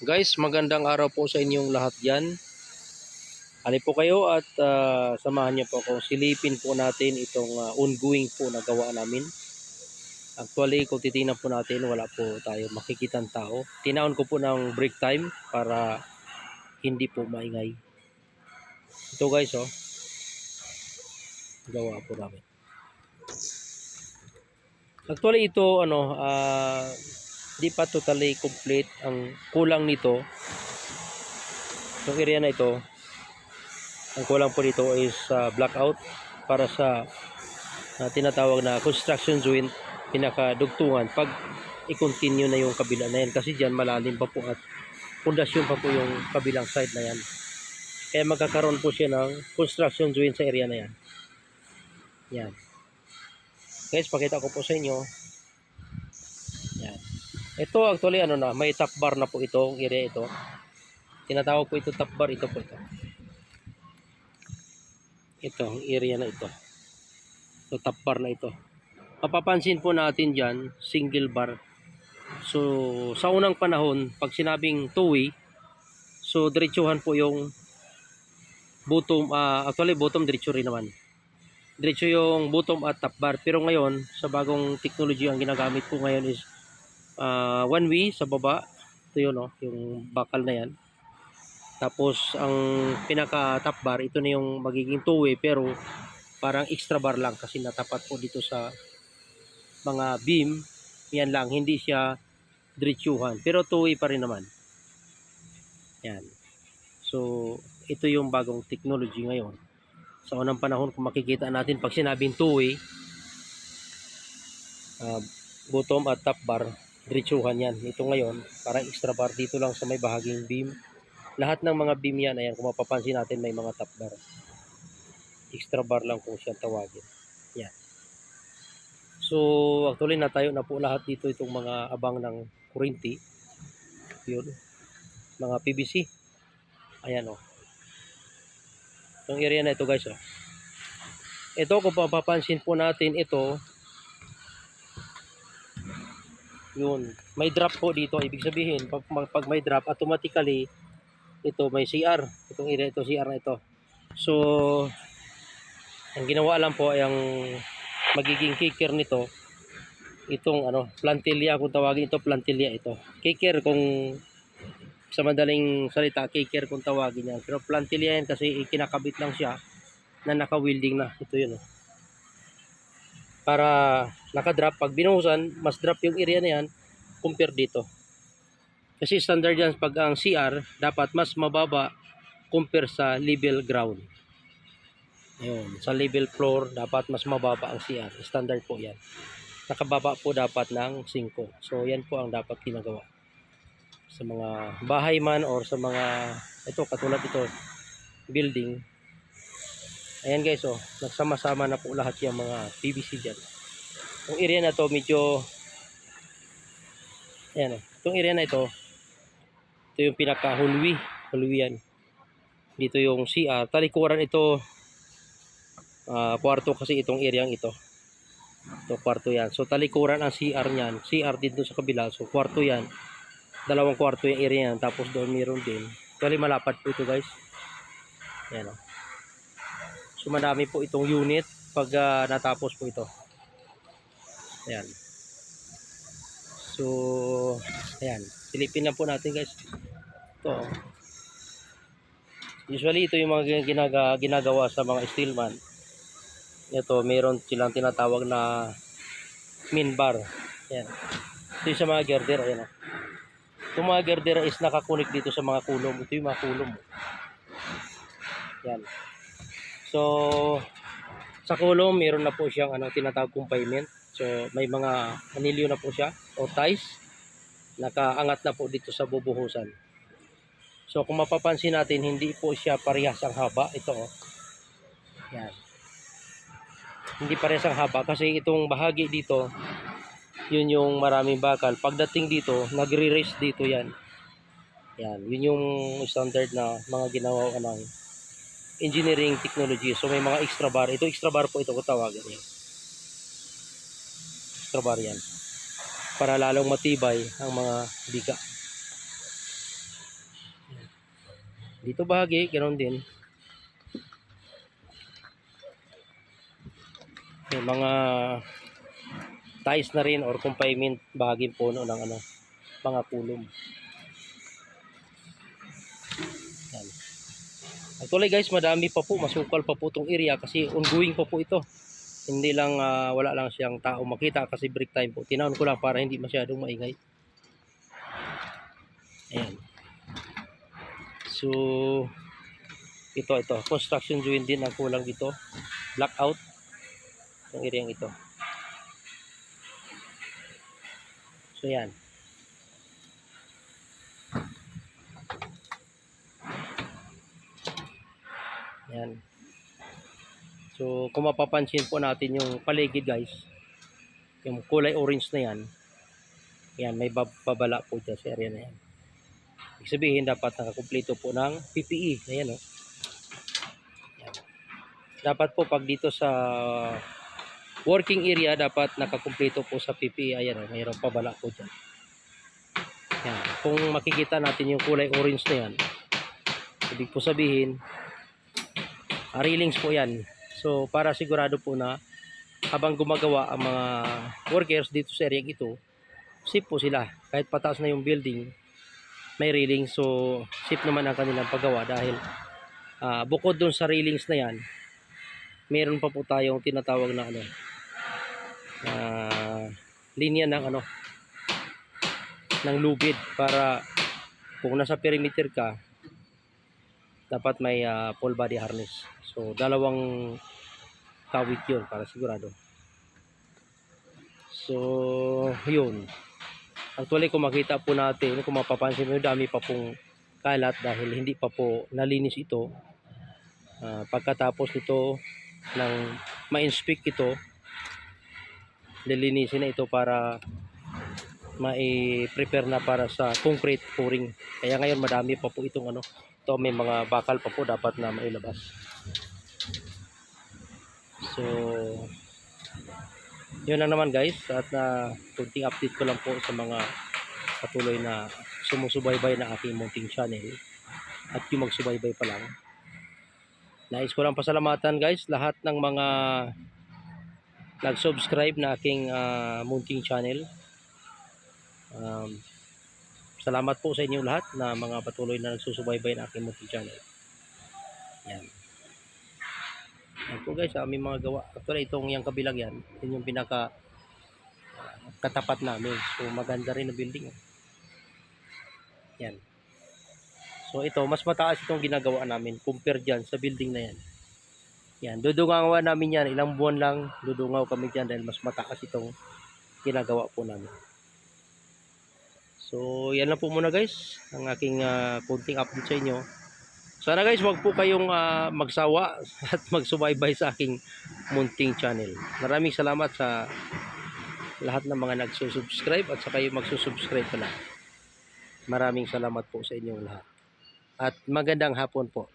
Guys, magandang araw po sa inyong lahat dyan. Halip po kayo at samahan niyo po ako. Silipin po natin itong ongoing po na gawa namin. Actually, kung titingnan po natin, wala po tayo makikitang tao. Tinaon ko po ng break time para hindi po maingay. Ito guys, oh, gawa po namin. Actually, ito, di pa totally complete. Ang kulang nito, yung area na ito, ang kulang po dito is blackout para sa tinatawag na construction joint pinakadugtungan pag i-continue na yung kabila na yan, kasi dyan malalim pa po at pundasyon pa po yung kabilang side na yan, kaya magkakaroon po siya ng construction joint sa area na yan. Yan guys, pakita ko po sa inyo. Yan, ito actually may top bar na po itong area. Ito tinatawag po ito top bar. Ito po itong area na ito, top bar na ito. Mapapansin po natin dyan, single bar. So, sa unang panahon, pag sinabing two-way, so diretsuhan po yung bottom, actually bottom diretso rin naman. Diretso yung bottom at top bar. Pero ngayon, sa bagong technology, ang ginagamit po ngayon is one way sa baba. Ito yun, no? Yung bakal na yan. Tapos, ang pinaka top bar, ito na yung magiging two-way, pero parang extra bar lang kasi natapat po dito sa mga beam. Yan lang, hindi siya diretsuhan, pero two-way pa rin naman. Yan. So, ito yung bagong technology ngayon. Sa unang panahon, kung makikita natin, pag sinabing two-way, bottom at top bar, diretsuhan yan. Ito ngayon, parang extra bar dito lang sa may bahaging beam. Lahat ng mga beam yan, ayan, kung mapapansin natin, may mga top bar. Extra bar lang kung siya tawagin. Yan. So, actually, natayo na po lahat dito itong mga abang ng kurinti. Yun. Mga PVC. Ayan, oh. Itong area na ito guys, oh. Ito, kung mapapansin po natin, ito yun, may drop po dito. Ibig sabihin, pag may drop, automatically ito may CR. Itong area ito, CR na ito. So, ang ginawa lang po ay ang magiging kicker nito, itong plantilla, kung tawagin ito plantilla. Ito kicker, kung sa madaling salita, kicker kung tawagin yan, pero plantilla yan kasi kinakabit lang siya na naka-welding na. Ito yun, oh. Para naka-drop, pag binuhusan, mas drop yung area na yan compare dito. Kasi standard yan, pag ang CR dapat mas mababa compare sa level ground. Ayun, sa level floor dapat mas mababa ang CR. Standard po yan. Nakababa po dapat ng 5. So yan po ang dapat ginagawa sa mga bahay man or sa mga ito, katulad ito building. Ayan guys, oh, nagsama-sama na po lahat yung mga PVC dyan. Yung area na to medyo, ayan, oh, itong area na ito yung pinaka hulwi yan. Dito yung CR, talikuran ito, kwarto kasi itong area ito. Ito kwarto yan. So talikuran ang CR niyan. CR dito sa kabila. So kwarto yan. Dalawang kwarto yung area yan. Tapos doon meron din. Actually malapad po ito guys. Ayan, oh. So madami po itong unit pag natapos po ito. Ayan. So ayan. Silipin lang po natin guys. Ito. Usually ito yung mga ginagawa sa mga steelman. Ito, meron silang tinatawag na min bar. Ayan. Ito yung sa mga girder. Ayan, oh. Itong mga girder is nakakunik dito sa mga kulom. Ito yung mga kulom. Ayan. So, sa kulom, meron na po siyang tinatawag confinement. So, may mga anilyo na po siya o ties. Nakaangat na po dito sa bubuhusan. So, kung mapapansin natin, hindi po siya parehas ang haba. Ito, oh. Ayan. Hindi parehas ang haba kasi itong bahagi dito, yun yung maraming bakal. Pagdating dito, nagre-raise dito yan. Yan, yun yung standard na mga ginawa ng engineering technology. So may mga extra bar. Ito extra bar po ito kung tawagan yan. Extra bar yan. Para lalong matibay ang mga biga. Dito bahagi, ganoon din. May mga ties na rin or confinement bahagi puno ng ano, mga pulong. Yan. Actually guys, madami pa po, masukal pa po itong area kasi ongoing pa po ito. Hindi lang wala lang siyang tao makita kasi break time po. Tinawon ko lang para hindi masyadong maingay. Ayan. So ito construction joint din ang kulang dito. Blackout yung area ito. So yan. Yan. So kung mapapansin po natin yung paligid guys, yung kulay orange na yan, yan may babala po dyan sa area na yan. Ibig sabihin dapat nakakumpleto po ng PPE. Ayan o. Yan. Dapat po pag dito sa working area dapat nakakumpleto po sa PPE. Ayan o, mayroong pabala po dyan. Yan. Kung makikita natin yung kulay orange na yan, ibig po sabihin railings po yan. So para sigurado po na habang gumagawa ang mga workers dito sa area ito, safe po sila. Kahit pataas na yung building, may railings. So safe naman ang kanilang paggawa dahil bukod dun sa railings na yan, meron pa po tayong tinatawag na ano, linya ng ano, ng lubid para kung nasa perimeter ka, dapat may full body harness. So dalawang kawit yun para sigurado. So yun, actually kung makita po natin, kung mapapansin mo, dami pa pong kalat dahil hindi pa po nalinis ito. Pagkatapos nito ng ma-inspect ito, lilinisin na ito para mai-prepare na para sa concrete pouring. Kaya ngayon madami pa po itong ano, ito may mga bakal pa po dapat na mailabas. So yun lang naman guys, at kunting update ko lang po sa mga patuloy na sumusubaybay na aking munting channel at yung magsubaybay pa lang. Nais ko lang pasalamatan guys lahat ng mga nag-subscribe na aking munting channel. Salamat po sa inyo lahat na mga patuloy na nagsusubaybay na aking munting channel. Yan. Yan po guys, aming mga gawa. Actually itong yung kabilang yan, yun yung pinaka katapat namin. So maganda rin na building. Yan. So ito, mas mataas itong ginagawa namin compare dyan sa building na yan. Yan, dudungawan namin yan. Ilang buwan lang dudungaw kami dyan dahil mas mataas itong ginagawa po namin. So yan lang po muna guys, ang aking kunting update sa inyo. Sana guys, wag po kayong magsawa at magsubaybay sa aking munting channel. Maraming salamat sa lahat ng mga nagsusubscribe at sa kayo magsusubscribe pala. Maraming salamat po sa inyong lahat. At magandang hapon po.